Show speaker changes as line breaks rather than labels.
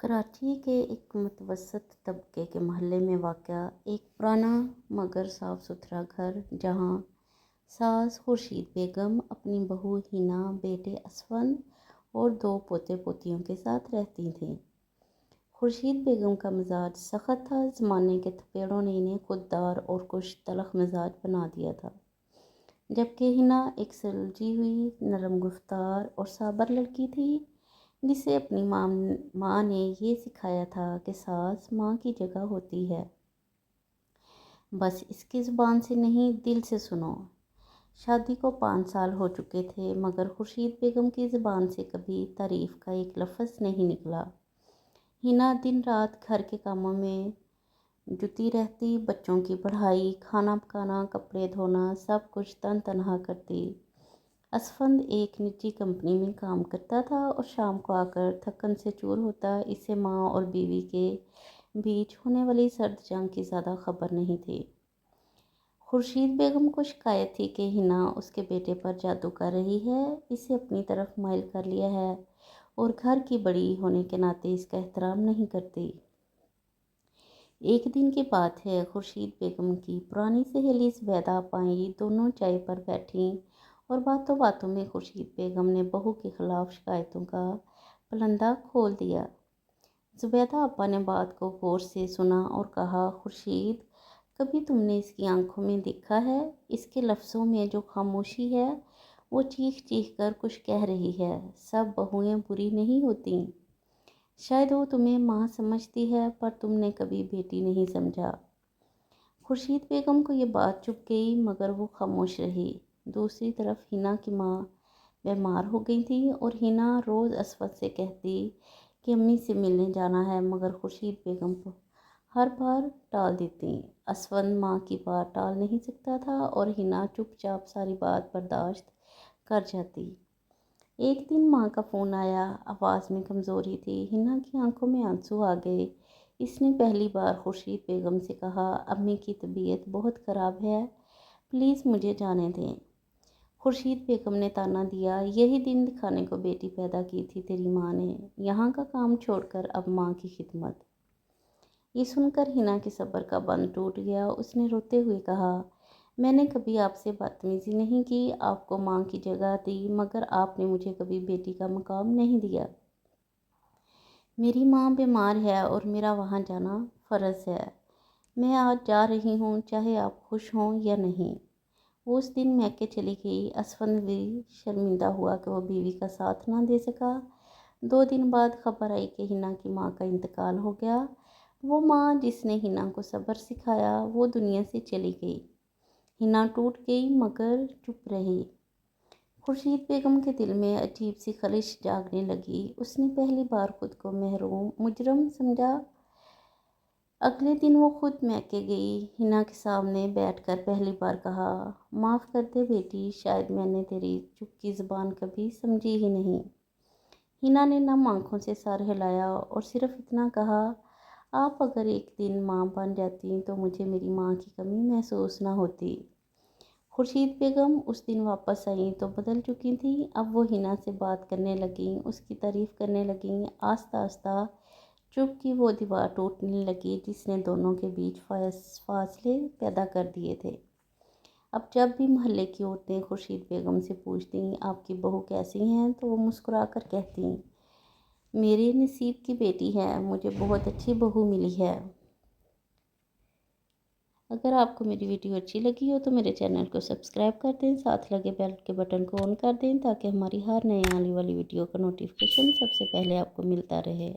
कराची के एक मुतवसत तबके के मोहल्ले में वाक़या एक पुराना मगर साफ़ सुथरा घर, जहाँ सास खुर्शीद बेगम अपनी बहू हिना, बेटे असफंद और दो पोते पोतियों के साथ रहती थीं। खुर्शीद बेगम का मिजाज सख्त था। ज़माने के थपेड़ों ने इन्हें खुददार और कुछ तलख मिजाज बना दिया था, जबकि हिना एक सुलझी हुई, नरम गुफ्तार और साबर लड़की थी, जिसे अपनी माँ ने ये सिखाया था कि सास माँ की जगह होती है, बस इसकी ज़ुबान से नहीं, दिल से सुनो। शादी को 5 साल हो चुके थे, मगर खुर्शीद बेगम की ज़ुबान से कभी तारीफ़ का एक लफ्ज़ नहीं निकला। हिना दिन रात घर के कामों में जुटी रहती, बच्चों की पढ़ाई, खाना पकाना, कपड़े धोना, सब कुछ तन तनहा करती। असफंद एक निजी कंपनी में काम करता था और शाम को आकर थकन से चूर होता। इसे माँ और बीवी के बीच होने वाली सर्द जंग की ज़्यादा खबर नहीं थी। खुर्शीद बेगम को शिकायत थी कि हिना उसके बेटे पर जादू कर रही है, इसे अपनी तरफ माइल कर लिया है और घर की बड़ी होने के नाते इसका एहतराम नहीं करती। एक दिन की बात है, खुर्शीद बेगम की पुरानी सहेली ज़ुबैदा पाई दोनों चाय पर बैठी और बातों बातों में खुर्शीद बेगम ने बहू के खिलाफ शिकायतों का पलंदा खोल दिया। ज़ुबैदा अपा ने बात को गौर से सुना और कहा, खुर्शीद, कभी तुमने इसकी आंखों में देखा है? इसके लफ्ज़ों में जो खामोशी है, वो चीख चीख कर कुछ कह रही है। सब बहुएं बुरी नहीं होती। शायद वो तुम्हें माँ समझती है, पर तुमने कभी बेटी नहीं समझा। खुर्शीद बेगम को ये बात चुभ गई, मगर वो खामोश रही। दूसरी तरफ हिना की माँ बीमार हो गई थी और हिना रोज़ असफद से कहती कि अम्मी से मिलने जाना है, मगर खुर्शीद बेगम को हर बार टाल देती। असफद माँ की बात टाल नहीं सकता था और हिना चुपचाप सारी बात बर्दाश्त कर जाती। एक दिन माँ का फ़ोन आया, आवाज़ में कमज़ोरी थी। हिना की आंखों में आंसू आ गए। इसने पहली बार खुर्शीद बेगम से कहा, अम्मी की तबीयत बहुत ख़राब है, प्लीज़ मुझे जाने दें। खुर्शीद बेगम ने ताना दिया, यही दिन दिखाने को बेटी पैदा की थी तेरी माँ ने, यहाँ का काम छोड़कर अब माँ की खिदमत। ये सुनकर हिना के सब्र का बंध टूट गया। उसने रोते हुए कहा, मैंने कभी आपसे बदतमीज़ी नहीं की, आपको माँ की जगह दी, मगर आपने मुझे कभी बेटी का मकाम नहीं दिया। मेरी माँ बीमार है और मेरा वहाँ जाना फ़र्ज़ है। मैं आज जा रही हूँ, चाहे आप खुश हों या नहीं। वो उस दिन मैके चली गई। असफंद भी शर्मिंदा हुआ कि वो बीवी का साथ ना दे सका। 2 दिन बाद खबर आई कि हिना की माँ का इंतकाल हो गया। वो माँ जिसने हिना को सब्र सिखाया, वो दुनिया से चली गई। हिना टूट गई, मगर चुप रही। खुर्शीद बेगम के दिल में अजीब सी खलिश जागने लगी। उसने पहली बार खुद को महरूम, मुजरम समझा। अगले दिन वो खुद मैके गई। हिना के सामने बैठकर पहली बार कहा, माफ़ कर दे बेटी, शायद मैंने तेरी चुप की ज़ुबान कभी समझी ही नहीं। हिना ने नम आंखों से सर हिलाया और सिर्फ इतना कहा, आप अगर एक दिन माँ बन जाती तो मुझे मेरी माँ की कमी महसूस ना होती। खुर्शीद बेगम उस दिन वापस आई तो बदल चुकी थी। अब वो हिना से बात करने लगी, उसकी तारीफ़ करने लगी। आस्ता आस्ता चुप की वो दीवार टूटने लगी जिसने दोनों के बीच फासले पैदा कर दिए थे। अब जब भी मोहल्ले की औरतें खुर्शीद बेगम से पूछती, आपकी बहू कैसी हैं, तो वो मुस्कुरा कर कहती, मेरे नसीब की बेटी है, मुझे बहुत अच्छी बहू मिली है। अगर आपको मेरी वीडियो अच्छी लगी हो तो मेरे चैनल को सब्सक्राइब कर दें, साथ लगे बेल के बटन को ऑन कर दें, ताकि हमारी हर नई आने वाली वीडियो का नोटिफिकेशन सबसे पहले आपको मिलता रहे।